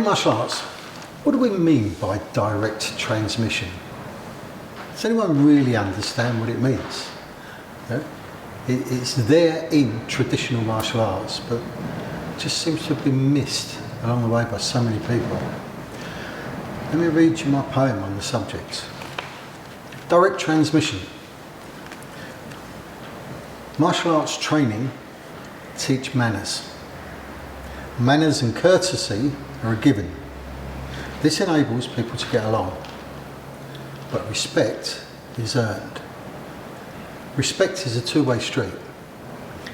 martial arts, what do we mean by direct transmission? Does anyone really understand what it means? You know, it's there in traditional martial arts, but it just seems to have been missed along the way by so many people. Let me read you my poem on the subject. Direct transmission. Martial arts training teach manners. Manners and courtesy are a given. This enables people to get along. But respect is earned. Respect is a two-way street.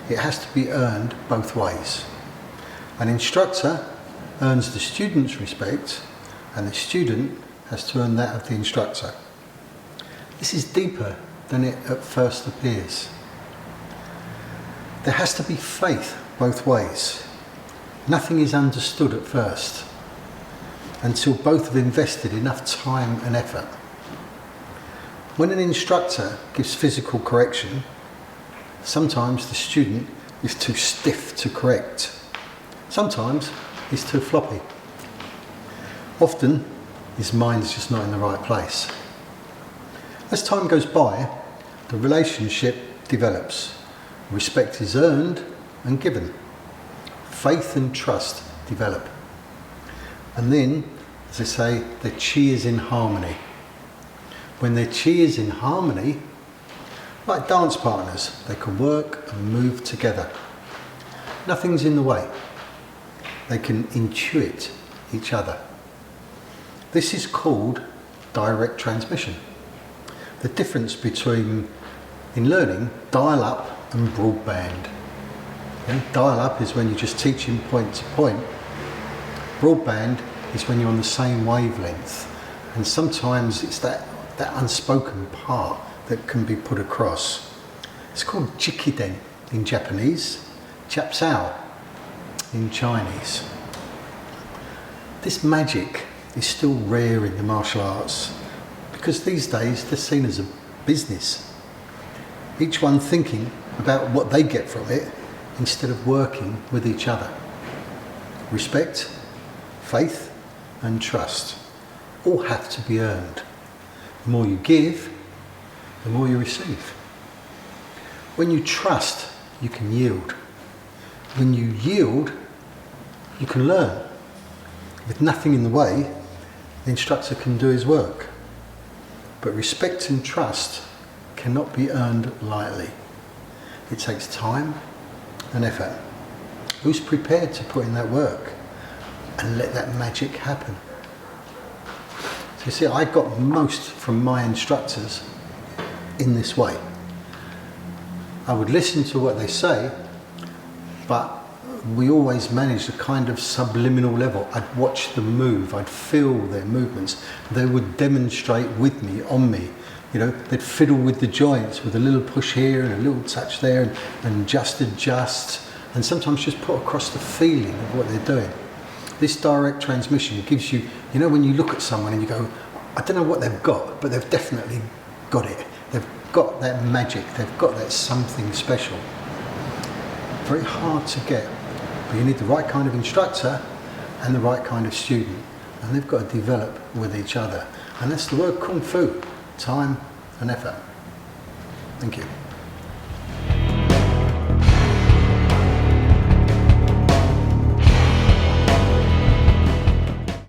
It has to be earned both ways. An instructor earns the student's respect, and the student has to earn that of the instructor. This is deeper than it at first appears. There has to be faith both ways. Nothing is understood at first until both have invested enough time and effort. When an instructor gives physical correction, sometimes the student is too stiff to correct. Sometimes he's too floppy. Often his mind's just not in the right place. As time goes by, the relationship develops. Respect is earned and given. Faith and trust develop. And then, as I say, the chi is in harmony. When their chi is in harmony, like dance partners, they can work and move together. Nothing's in the way. They can intuit each other. This is called direct transmission. The difference between, in learning, dial-up and broadband. Okay? Dial-up is when you're just teaching point to point. Broadband is when you're on the same wavelength. And sometimes it's that unspoken part that can be put across. It's called jikiden in Japanese, chapsao in Chinese. This magic is still rare in the martial arts because these days they're seen as a business. Each one thinking about what they get from it instead of working with each other. Respect, faith and trust all have to be earned. The more you give, the more you receive. When you trust, you can yield. When you yield, you can learn. With nothing in the way, the instructor can do his work. But respect and trust cannot be earned lightly. It takes time and effort. Who's prepared to put in that work and let that magic happen? So you see, I got most from my instructors in this way. I would listen to what they say, but we always managed a kind of subliminal level. I'd watch them move, I'd feel their movements. They would demonstrate with me, on me. You know, they'd fiddle with the joints with a little push here and a little touch there and just adjust, and sometimes just put across the feeling of what they're doing. This direct transmission gives you, you know, when you look at someone and you go, I don't know what they've got, but they've definitely got it. They've got that magic, they've got that something special. Very hard to get, but you need the right kind of instructor and the right kind of student, and they've got to develop with each other. And that's the word Kung Fu, time and effort. Thank you.